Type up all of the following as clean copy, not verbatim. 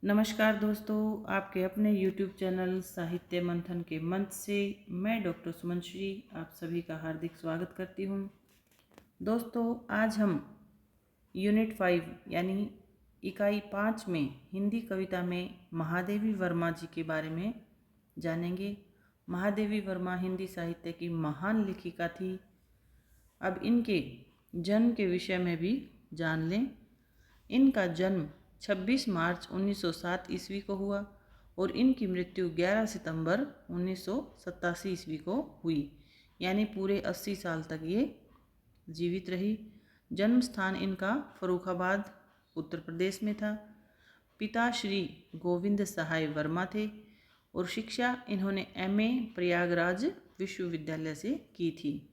नमस्कार दोस्तों, आपके अपने YouTube चैनल साहित्य मंथन के मंच से मैं डॉक्टर सुमन श्री आप सभी का हार्दिक स्वागत करती हूँ। दोस्तों, आज हम यूनिट 5 यानी इकाई 5 में हिंदी कविता में महादेवी वर्मा जी के बारे में जानेंगे। महादेवी वर्मा हिंदी साहित्य की महान लेखिका थी। अब इनके जन्म के विषय में भी जान लें। इनका जन्म 26 मार्च 1907 ईस्वी को हुआ और इनकी मृत्यु 11 सितंबर 1987 ईस्वी को हुई, यानी पूरे 80 साल तक ये जीवित रही। जन्म स्थान इनका फर्रुखाबाद उत्तर प्रदेश में था। पिता श्री गोविंद सहाय वर्मा थे और शिक्षा इन्होंने MA प्रयागराज विश्वविद्यालय से की थी।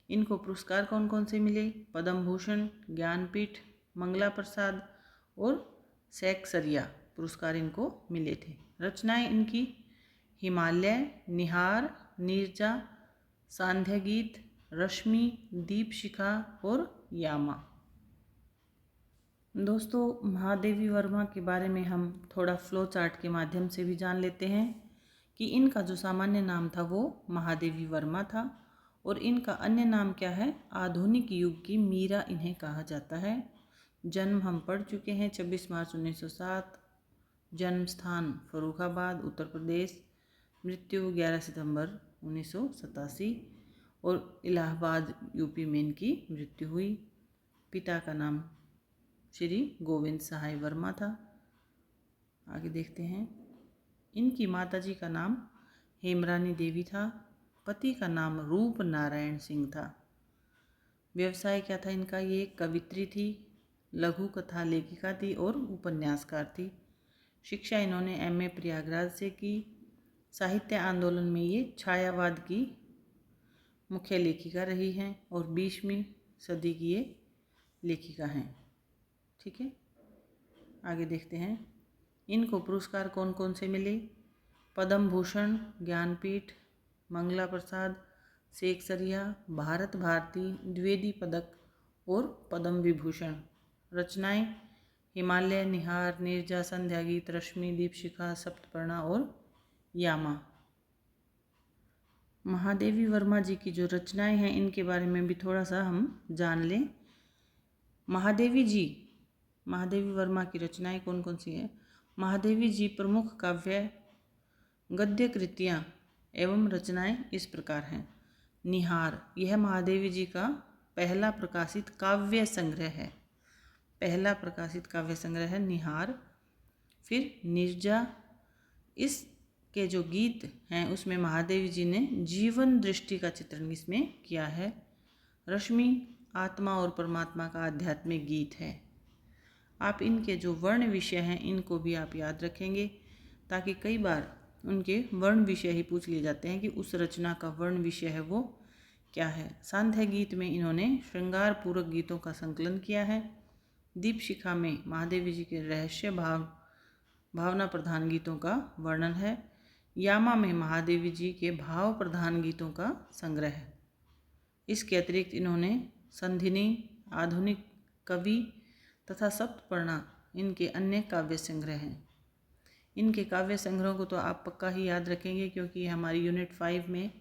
इनको पुरस्कार कौन कौन से मिले? पद्म भूषण, ज्ञानपीठ, मंगला प्रसाद और सैकसरिया पुरस्कार इनको मिले थे। रचनाएं इनकी हिमालय, निहार, नीरजा, सांध्य गीत, रश्मि, दीपशिखा और यामा। दोस्तों, महादेवी वर्मा के बारे में हम थोड़ा फ्लो चार्ट के माध्यम से भी जान लेते हैं कि इनका जो सामान्य नाम था वो महादेवी वर्मा था और इनका अन्य नाम क्या है? आधुनिक युग की मीरा इन्हें कहा जाता है। जन्म हम पढ़ चुके हैं 26 मार्च 1907। जन्म स्थान फर्रुखाबाद उत्तर प्रदेश। मृत्यु 11 सितंबर 1987 और इलाहाबाद UP में इनकी मृत्यु हुई। पिता का नाम श्री गोविंद सहाय वर्मा था। आगे देखते हैं। इनकी माताजी का नाम हेमरानी देवी था। पति का नाम रूप नारायण सिंह था। व्यवसाय क्या था इनका? ये कवित्री थी, लघु कथा लेखिका थी और उपन्यासकार थी। शिक्षा इन्होंने MA प्रयागराज से की। साहित्य आंदोलन में ये छायावाद की मुख्य लेखिका रही हैं और 20वीं सदी की ये लेखिका हैं। ठीक है, आगे देखते हैं। इनको पुरस्कार कौन कौन से मिले? पद्म भूषण, ज्ञानपीठ, मंगला प्रसाद, सैकसरिया, भारत भारती, द्विवेदी पदक और पद्म विभूषण। रचनाएं हिमालय, निहार, नीरजा, संध्या गीत, रश्मि, दीपशिखा, सप्तपर्णा और यामा। महादेवी वर्मा जी की जो रचनाएं हैं इनके बारे में भी थोड़ा सा हम जान लें। महादेवी वर्मा की रचनाएं कौन कौन सी हैं? महादेवी जी प्रमुख काव्य गद्य कृतियाँ एवं रचनाएं इस प्रकार हैं। निहार, यह महादेवी जी का पहला प्रकाशित काव्य संग्रह है। पहला प्रकाशित काव्य संग्रह है निहार। फिर नीरजा, इसके जो गीत हैं उसमें महादेवी जी ने जीवन दृष्टि का चित्रण इसमें किया है। रश्मि, आत्मा और परमात्मा का आध्यात्मिक गीत है। आप इनके जो वर्ण विषय हैं इनको भी आप याद रखेंगे, ताकि कई बार उनके वर्ण विषय ही पूछ लिए जाते हैं कि उस रचना का वर्ण विषय है वो क्या है। सांध्य गीत में इन्होंने श्रृंगार पूरक गीतों का संकलन किया है। दीपशिखा में महादेवी जी के रहस्य भावना प्रधान गीतों का वर्णन है। यामा में महादेवी जी के भाव प्रधान गीतों का संग्रह है। इसके अतिरिक्त इन्होंने संधिनी, आधुनिक कवि तथा सप्तपर्णा इनके अन्य काव्य संग्रह हैं। इनके काव्य संग्रहों को तो आप पक्का ही याद रखेंगे, क्योंकि हमारी यूनिट 5 में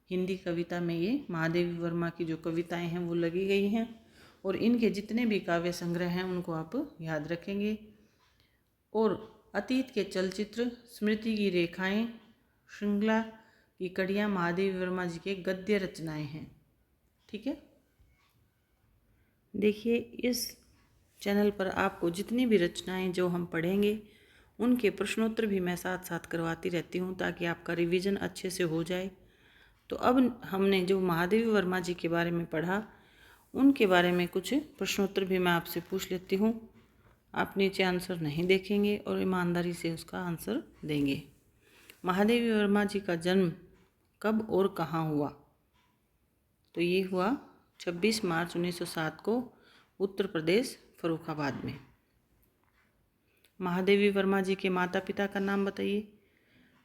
हिंदी कविता में ये महादेवी वर्मा की जो कविताएं हैं वो लगी गई हैं और इनके जितने भी काव्य संग्रह हैं उनको आप याद रखेंगे। और अतीत के चलचित्र, स्मृति की रेखाएं, श्रृंखला की कड़ियाँ महादेवी वर्मा जी के गद्य रचनाएं हैं। ठीक है, देखिए इस चैनल पर आपको जितनी भी रचनाएं जो हम पढ़ेंगे उनके प्रश्नोत्तर भी मैं साथ साथ करवाती रहती हूँ, ताकि आपका रिवीजन अच्छे से हो जाए। तो अब हमने जो महादेवी वर्मा जी के बारे में पढ़ा उनके बारे में कुछ प्रश्नोत्तर भी मैं आपसे पूछ लेती हूँ। आप नीचे आंसर नहीं देखेंगे और ईमानदारी से उसका आंसर देंगे। महादेवी वर्मा जी का जन्म कब और कहाँ हुआ? तो ये हुआ 26 मार्च 1907 को उत्तर प्रदेश फर्रुखाबाद में। महादेवी वर्मा जी के माता पिता का नाम बताइए।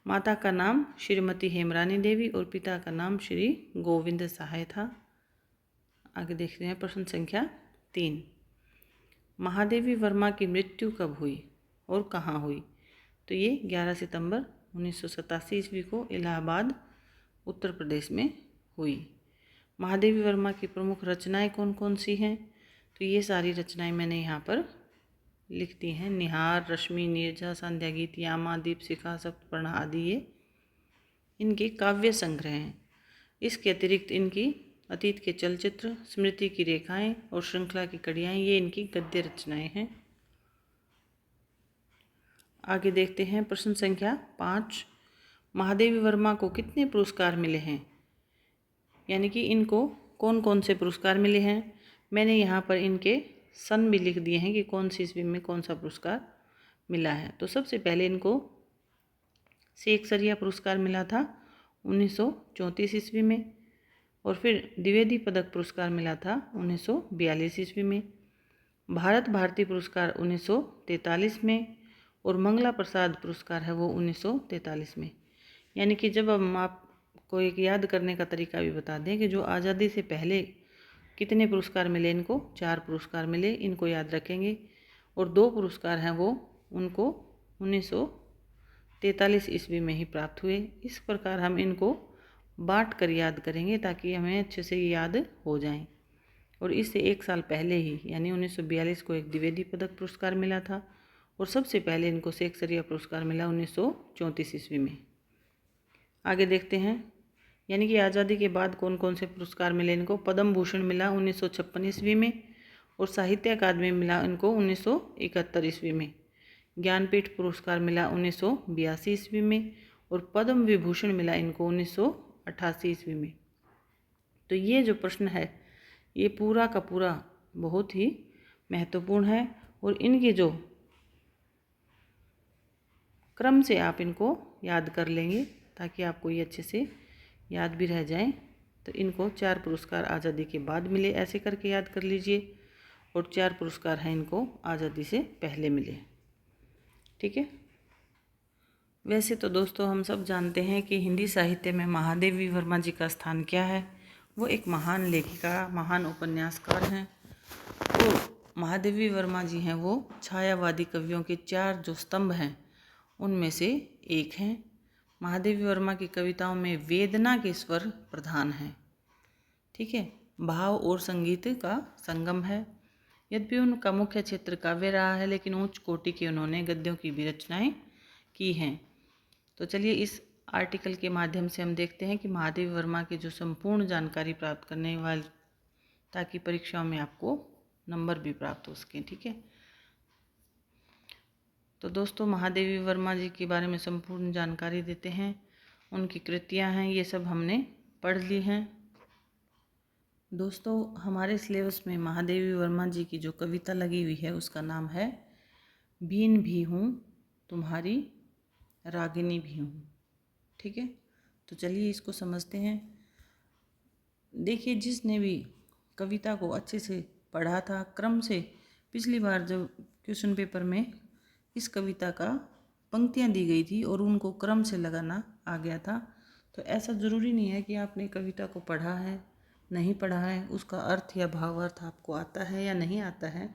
माता का नाम श्रीमती हेमरानी देवी और पिता का नाम श्री गोविंद सहाय था। आगे देख रहे हैं प्रश्न संख्या 3। महादेवी वर्मा की मृत्यु कब हुई? और कहाँ हुई? तो ये 11 सितंबर 1987 ईस्वी को इलाहाबाद उत्तर प्रदेश में हुई। महादेवी वर्मा की प्रमुख रचनाएं कौन कौन सी हैं? तो ये सारी रचनाएं मैंने यहाँ पर लिख दी हैं। निहार, रश्मि, नीरजा, संध्या गीत, यामा, दीपशिखा, सप्तपर्णा आदि ये इनके काव्य संग्रह हैं। इसके अतिरिक्त इनकी अतीत के चलचित्र, स्मृति की रेखाएं और श्रृंखला की कड़ियाँ ये इनकी गद्य रचनाएं हैं। आगे देखते हैं प्रश्न संख्या 5। महादेवी वर्मा को कितने पुरस्कार मिले हैं? यानी कि इनको कौन कौन से पुरस्कार मिले हैं। मैंने यहाँ पर इनके सन भी लिख दिए हैं कि कौन सी ईस्वी में कौन सा पुरस्कार मिला है। तो सबसे पहले इनको शेक्सपियर पुरस्कार मिला था 1934 ईस्वी में, और फिर द्विवेदी पदक पुरस्कार मिला था 1942 ईस्वी में, भारत भारती पुरस्कार 1943 में, और मंगला प्रसाद पुरस्कार है वो 1943 में। यानी कि जब हम आपको एक याद करने का तरीका भी बता दें कि जो आज़ादी से पहले कितने पुरस्कार मिले इनको, 4 पुरस्कार मिले, इनको याद रखेंगे। और 2 पुरस्कार हैं वो उनको 1943 ईस्वी में ही प्राप्त हुए। इस प्रकार हम इनको बांट कर याद करेंगे ताकि हमें अच्छे से याद हो जाएं। और इससे 1 साल पहले ही यानी 1942 को एक द्विवेदी पदक पुरस्कार मिला था, और सबसे पहले इनको शेक्सपियर पुरस्कार मिला 1934 ईस्वी में। आगे देखते हैं, यानी कि आज़ादी के बाद कौन कौन से पुरस्कार मिले इनको। पद्म भूषण मिला 1956 ईस्वी में, और साहित्य अकादमी मिला इनको 1971 ईस्वी में। ज्ञानपीठ पुरस्कार मिला 1982 ईस्वी में, और पद्म विभूषण मिला इनको 1988 ईस्वी में। तो ये जो प्रश्न है ये पूरा का पूरा बहुत ही महत्वपूर्ण है, और इनके जो क्रम से आप इनको याद कर लेंगे ताकि आपको ये अच्छे से याद भी रह जाए। तो इनको 4 पुरस्कार आज़ादी के बाद मिले, ऐसे करके याद कर लीजिए, और 4 पुरस्कार हैं इनको आज़ादी से पहले मिले। ठीक है। वैसे तो दोस्तों हम सब जानते हैं कि हिंदी साहित्य में महादेवी वर्मा जी का स्थान क्या है। वो एक महान लेखिका, महान उपन्यासकार हैं। तो महादेवी वर्मा जी हैं वो छायावादी कवियों के 4 जो स्तंभ हैं उनमें से एक हैं। महादेवी वर्मा की कविताओं में वेदना के स्वर प्रधान हैं। ठीक है, भाव और संगीत का संगम है। यद्यपि उनका मुख्य क्षेत्र काव्य रहा है, लेकिन उच्च कोटि के उन्होंने गद्यों की भी रचनाएं की हैं। तो चलिए इस आर्टिकल के माध्यम से हम देखते हैं कि महादेवी वर्मा की जो संपूर्ण जानकारी प्राप्त करने वाली, ताकि परीक्षाओं में आपको नंबर भी प्राप्त हो सकें। ठीक है, तो दोस्तों महादेवी वर्मा जी के बारे में संपूर्ण जानकारी देते हैं। उनकी कृतियां हैं ये सब हमने पढ़ ली हैं। दोस्तों हमारे सिलेबस में महादेवी वर्मा जी की जो कविता लगी हुई है उसका नाम है बीन भी हूँ तुम्हारी रागिनी भी हूँ। ठीक है, तो चलिए इसको समझते हैं। देखिए, जिसने भी कविता को अच्छे से पढ़ा था क्रम से, पिछली बार जब क्वेश्चन पेपर में इस कविता का पंक्तियाँ दी गई थी और उनको क्रम से लगाना आ गया था। तो ऐसा ज़रूरी नहीं है कि आपने कविता को पढ़ा है, नहीं पढ़ा है, उसका अर्थ या भावार्थ आपको आता है या नहीं आता है।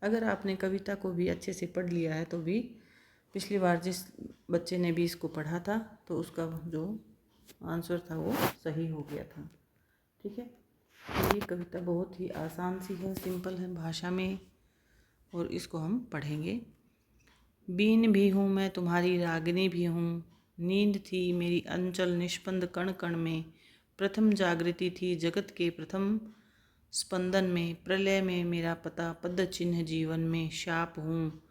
अगर आपने कविता को भी अच्छे से पढ़ लिया है तो भी पिछली बार जिस बच्चे ने भी इसको पढ़ा था तो उसका जो आंसर था वो सही हो गया था। ठीक है, तो ये कविता बहुत ही आसान सी है, सिंपल है भाषा में, और इसको हम पढ़ेंगे। बीन भी हूँ मैं तुम्हारी रागिनी भी हूँ, नींद थी मेरी अंचल निष्पंद कण कण में, प्रथम जागृति थी जगत के प्रथम स्पंदन में, प्रलय में मेरा पता पद चिन्ह जीवन में, शाप हूँ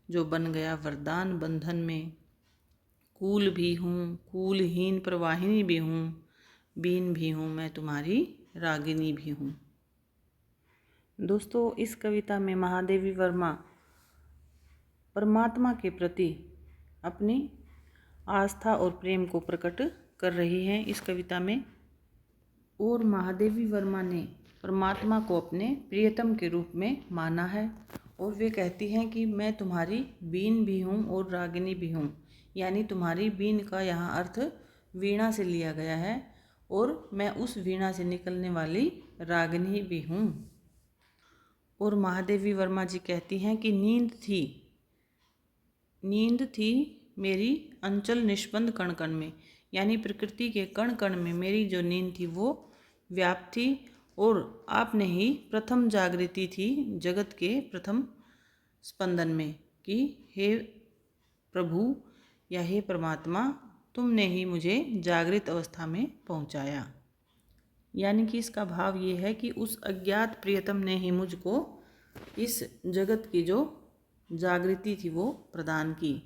जो बन गया वरदान बंधन में, कूल भी हूँ कूलहीन प्रवाहिनी भी हूँ, बीन भी हूँ मैं तुम्हारी रागिनी भी हूँ। दोस्तों इस कविता में महादेवी वर्मा परमात्मा के प्रति अपनी आस्था और प्रेम को प्रकट कर रही हैं इस कविता में। और महादेवी वर्मा ने परमात्मा को अपने प्रियतम के रूप में माना है, और वे कहती हैं कि मैं तुम्हारी बीन भी हूँ और रागिनी भी हूँ। यानी तुम्हारी बीन का यहाँ अर्थ वीणा से लिया गया है, और मैं उस वीणा से निकलने वाली रागिनी भी हूँ। और महादेवी वर्मा जी कहती हैं कि नींद थी नींद थी मेरी अंचल निष्पंद कण कण में, यानी प्रकृति के कण कण में मेरी जो नींद थी वो व्याप्त थी, और आपने ही प्रथम जागृति थी जगत के प्रथम स्पंदन में कि हे प्रभु या हे परमात्मा, तुमने ही मुझे जागृत अवस्था में पहुंचाया। यानी कि इसका भाव ये है कि उस अज्ञात प्रियतम ने ही मुझको इस जगत की जो जागृति थी वो प्रदान की,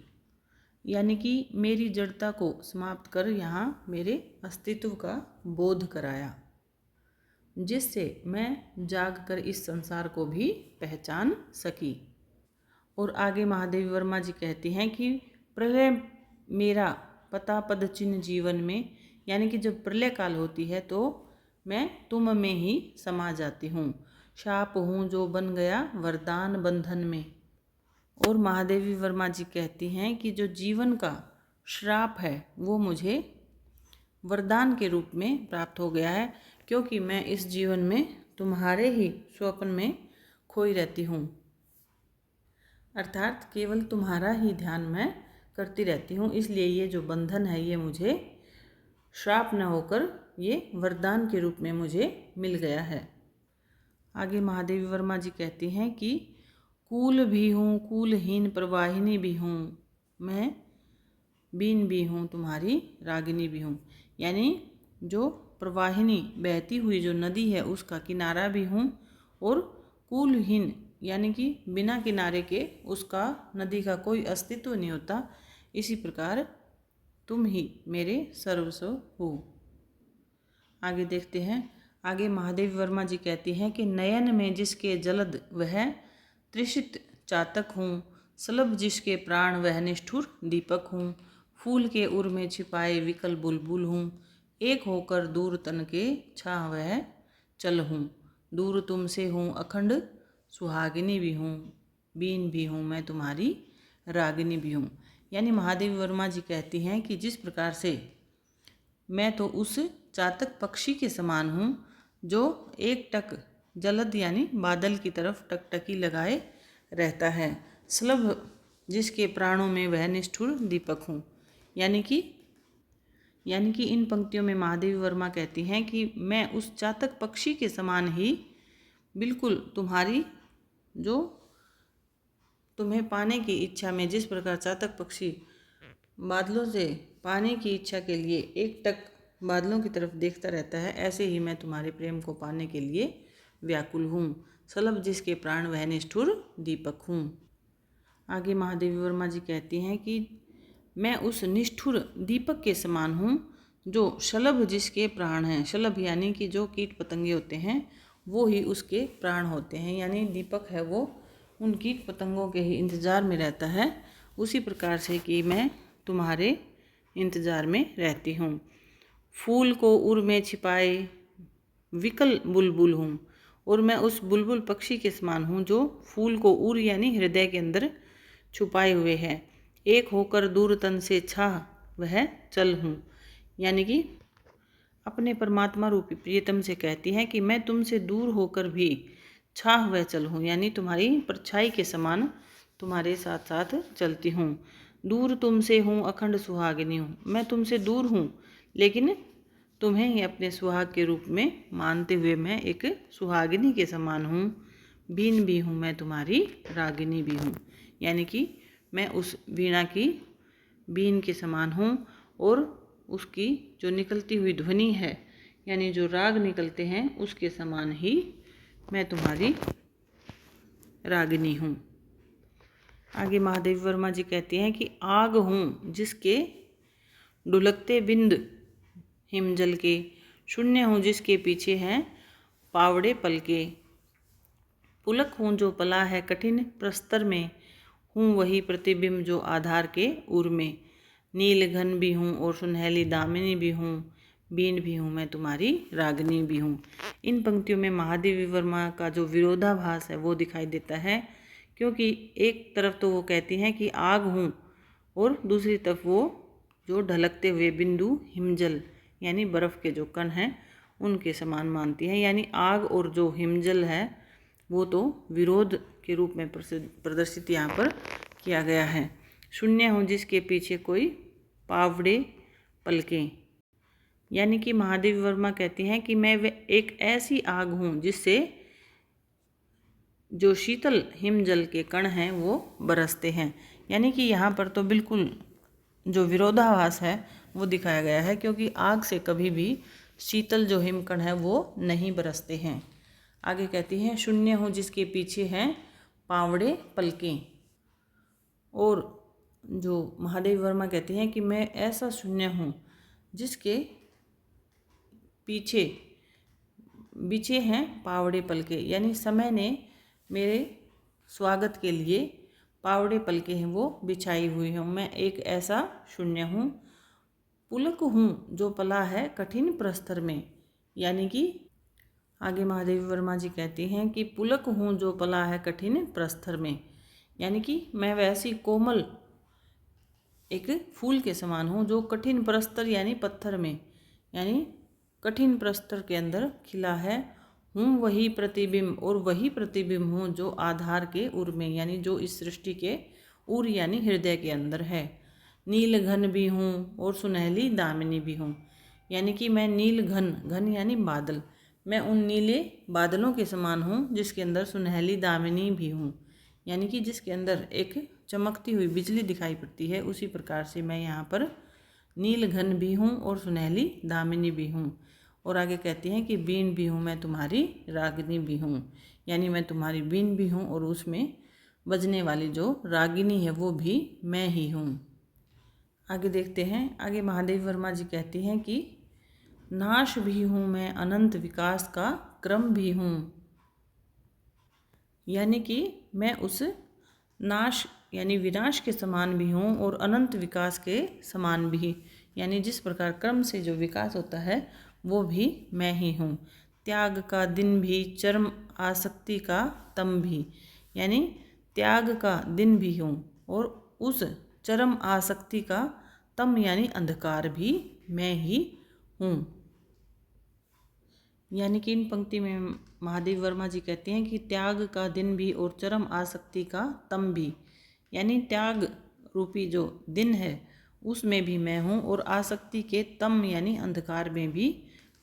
यानी कि मेरी जड़ता को समाप्त कर यहाँ मेरे अस्तित्व का बोध कराया, जिससे मैं जाग कर इस संसार को भी पहचान सकी। और आगे महादेवी वर्मा जी कहती हैं कि प्रलय मेरा पता पद चिन्ह जीवन में, यानी कि जब प्रलय काल होती है तो मैं तुम में ही समा जाती हूँ। शाप हूँ जो बन गया वरदान बंधन में। और महादेवी वर्मा जी कहती हैं कि जो जीवन का श्राप है वो मुझे वरदान के रूप में प्राप्त हो गया है, क्योंकि मैं इस जीवन में तुम्हारे ही स्वप्न में खोई रहती हूँ, अर्थात केवल तुम्हारा ही ध्यान मैं करती रहती हूँ। इसलिए ये जो बंधन है ये मुझे श्राप न होकर ये वरदान के रूप में मुझे मिल गया है। आगे महादेवी वर्मा जी कहती हैं कि कूल भी हूँ, कूलहीन प्रवाहिनी भी हूँ, मैं बीन भी हूँ, तुम्हारी रागिनी भी हूँ। यानी जो प्रवाहिनी बहती हुई जो नदी है उसका किनारा भी हूँ, और कूलहीन यानी कि बिना किनारे के उसका नदी का कोई अस्तित्व नहीं होता। इसी प्रकार तुम ही मेरे सर्वस्व हो। आगे देखते हैं। आगे महादेवी वर्मा जी कहती हैं कि नयन में जिसके जलद वह त्रिषित चातक हूँ, सलभ जिसके प्राण वह निष्ठुर दीपक हूँ, फूल के उर में छिपाए विकल बुलबुल हूँ, एक होकर दूर तन के छाह वह चल हूँ, दूर तुमसे हूँ अखंड सुहागिनी भी हूँ, बीन भी हूँ मैं तुम्हारी रागिनी भी हूँ। यानी महादेवी वर्मा जी कहती हैं कि जिस प्रकार से मैं तो उस चातक पक्षी के समान हूँ जो एक टक जलद यानी बादल की तरफ टकटकी लगाए रहता है, सुलभ जिसके प्राणों में वह निष्ठुर दीपक हूँ। यानी कि इन पंक्तियों में महादेवी वर्मा कहती हैं कि मैं उस चातक पक्षी के समान ही बिल्कुल तुम्हारी जो तुम्हें पाने की इच्छा में, जिस प्रकार चातक पक्षी बादलों से पाने की इच्छा के लिए एक टक बादलों की तरफ देखता रहता है, ऐसे ही मैं तुम्हारे प्रेम को पाने के लिए व्याकुल हूँ, सलभ जिसके प्राण वह निष्ठुर दीपक हूँ। आगे महादेवी वर्मा जी कहती हैं कि मैं उस निष्ठुर दीपक के समान हूँ जो शलभ जिसके प्राण हैं। शलभ यानी कि जो कीट पतंगे होते हैं वो ही उसके प्राण होते हैं, यानी दीपक है वो उन कीट पतंगों के ही इंतज़ार में रहता है। उसी प्रकार से कि मैं तुम्हारे इंतज़ार में रहती हूँ। फूल को उर में छिपाए विकल बुलबुल हूँ, और मैं उस बुलबुल पक्षी के समान हूँ जो फूल को उर यानी हृदय के अंदर छुपाए हुए है। एक होकर दूर तन से छाह वह चल हूँ, यानी कि अपने परमात्मा रूपी प्रियतम से कहती है कि मैं तुमसे दूर होकर भी छाह वह चल हूँ, यानी तुम्हारी परछाई के समान तुम्हारे साथ साथ चलती हूँ। दूर तुमसे हूँ अखंड सुहागिनी हूँ, मैं तुमसे दूर हूँ लेकिन तुम्हें ही अपने सुहाग के रूप में मानते हुए मैं एक सुहागिनी के समान हूँ। बीन भी हूँ मैं तुम्हारी रागिनी भी हूँ, यानी कि मैं उस वीणा की बीन के समान हूँ, और उसकी जो निकलती हुई ध्वनि है यानी जो राग निकलते हैं उसके समान ही मैं तुम्हारी रागिनी हूँ। आगे महादेवी वर्मा जी कहती हैं कि आग हूँ जिसके ढुलकते बिंद हिमजल के, शून्य हूँ जिसके पीछे हैं पावड़े पल के, पुलक हूँ जो पला है कठिन प्रस्तर में, हूँ वही प्रतिबिंब जो आधार के उर में, नील घन भी हूँ और सुनहली दामिनी भी हूँ, बीन भी हूँ मैं तुम्हारी रागिनी भी हूँ। इन पंक्तियों में महादेवी वर्मा का जो विरोधाभास है वो दिखाई देता है, क्योंकि एक तरफ तो वो कहती हैं कि आग हूँ और दूसरी तरफ वो जो ढलकते हुए बिंदु हिमजल यानी बर्फ़ के जो कण हैं उनके समान मानती हैं। यानी आग और जो हिमजल है वो तो विरोध के रूप में प्रदर्शित यहाँ पर किया गया है। शून्य हूँ जिसके पीछे कोई पावड़े पलकें। यानी कि महादेवी वर्मा कहती हैं कि मैं एक ऐसी आग हूँ जिससे जो शीतल हिमजल के कण हैं वो बरसते हैं। यानी कि यहाँ पर तो बिल्कुल जो विरोधाभास है वो दिखाया गया है, क्योंकि आग से कभी भी शीतल जो हिमकण है वो नहीं बरसते हैं। आगे कहती हैं शून्य हूँ जिसके पीछे हैं पावड़े पलकें। और जो महादेवी वर्मा कहती हैं कि मैं ऐसा शून्य हूँ जिसके पीछे बिछे हैं पावड़े पलके, यानी समय ने मेरे स्वागत के लिए पावड़े पलके हैं वो बिछाई हुई हूँ। मैं एक ऐसा शून्य हूँ। पुलक हूँ जो पला है कठिन प्रस्तर में। यानी कि आगे महादेवी वर्मा जी कहती हैं कि पुलक हूँ जो पला है कठिन प्रस्तर में। यानी कि मैं वैसी कोमल एक फूल के समान हूँ जो कठिन प्रस्तर यानी पत्थर में, यानी कठिन प्रस्तर के अंदर खिला है। हूँ वही प्रतिबिंब, और वही प्रतिबिंब हूँ जो आधार के उर में, यानी जो इस सृष्टि के उर यानी हृदय के अंदर है। नील घन भी हूँ और सुनहली दामिनी भी हूँ। यानी कि मैं नील घन, घन यानी बादल, मैं उन नीले बादलों के समान हूँ जिसके अंदर सुनहली दामिनी भी हूँ। यानी कि जिसके अंदर एक चमकती हुई बिजली दिखाई पड़ती है, उसी प्रकार से मैं यहाँ पर नील घन भी हूँ और सुनहली दामिनी भी हूँ। और आगे कहती हैं कि बीन भी हूँ मैं तुम्हारी रागिनी भी हूँ। यानी मैं तुम्हारी बीन भी हूँ और उसमें बजने वाली जो रागिनी है वो भी मैं ही हूँ। आगे देखते हैं। आगे महादेवी वर्मा जी कहती हैं कि नाश भी हूँ मैं, अनंत विकास का क्रम भी हूँ। यानी कि मैं उस नाश यानी विनाश के समान भी हूँ और अनंत विकास के समान भी, यानी जिस प्रकार क्रम से जो विकास होता है वो भी मैं ही हूँ। त्याग का दिन भी, चरम आसक्ति का तम भी। यानी त्याग का दिन भी हूँ और उस चरम आसक्ति का तम यानी अंधकार भी मैं ही हूँ। यानी कि इन पंक्ति में महादेवी वर्मा जी कहते हैं कि त्याग का दिन भी और चरम आसक्ति का तम भी, यानी त्याग रूपी जो दिन है उसमें भी मैं हूँ और आसक्ति के तम यानी अंधकार में भी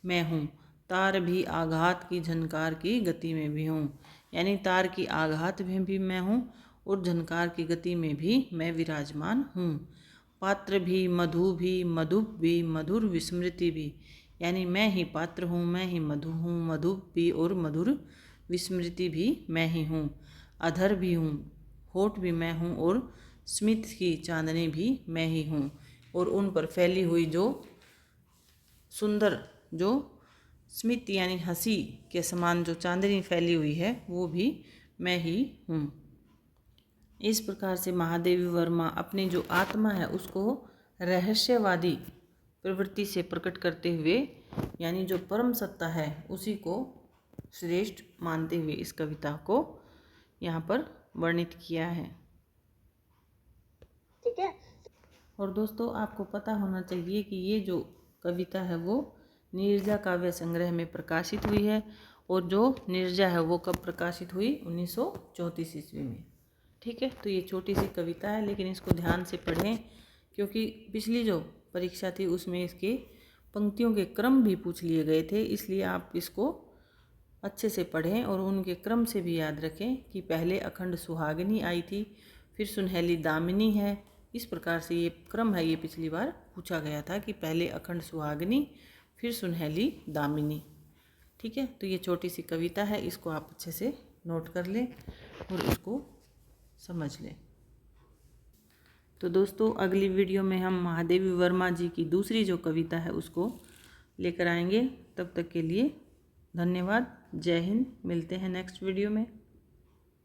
मैं हूँ। तार भी आघात की झनकार की गति में भी हूँ। यानी तार की आघात में भी मैं हूँ और झनकार की गति में भी मैं विराजमान हूँ। पात्र भी, मधु भी, मधुप भी, मधुर विस्मृति भी। यानी मैं ही पात्र हूँ, मैं ही मधु हूँ, मधुप भी और मधुर विस्मृति भी मैं ही हूँ। अधर भी हूँ, होठ भी मैं हूँ और स्मित की चांदनी भी मैं ही हूँ। और उन पर फैली हुई जो सुंदर जो स्मित यानी हंसी के समान जो चांदनी फैली हुई है वो भी मैं ही हूँ। इस प्रकार से महादेवी वर्मा अपनी जो आत्मा है उसको रहस्यवादी प्रवृत्ति से प्रकट करते हुए, यानी जो परम सत्ता है उसी को श्रेष्ठ मानते हुए इस कविता को यहाँ पर वर्णित किया है। ठीक है। और दोस्तों आपको पता होना चाहिए कि ये जो कविता है वो नीरजा काव्य संग्रह में प्रकाशित हुई है, और जो नीरजा है वो कब प्रकाशित हुई, 1934 ईस्वी में। ठीक है, तो ये छोटी सी कविता है लेकिन इसको ध्यान से पढ़ें, क्योंकि पिछली जो परीक्षा थी उसमें इसके पंक्तियों के क्रम भी पूछ लिए गए थे, इसलिए आप इसको अच्छे से पढ़ें और उनके क्रम से भी याद रखें कि पहले अखंड सुहागिनी आई थी, फिर सुनहली दामिनी है। इस प्रकार से ये क्रम है, ये पिछली बार पूछा गया था कि पहले अखंड सुहागिनी फिर सुनहली दामिनी। ठीक है, तो ये छोटी सी कविता है, इसको आप अच्छे से नोट कर लें और इसको समझ लें। तो दोस्तों अगली वीडियो में हम महादेवी वर्मा जी की दूसरी जो कविता है उसको लेकर आएंगे। तब तक के लिए धन्यवाद। जय हिंद। मिलते हैं नेक्स्ट वीडियो में।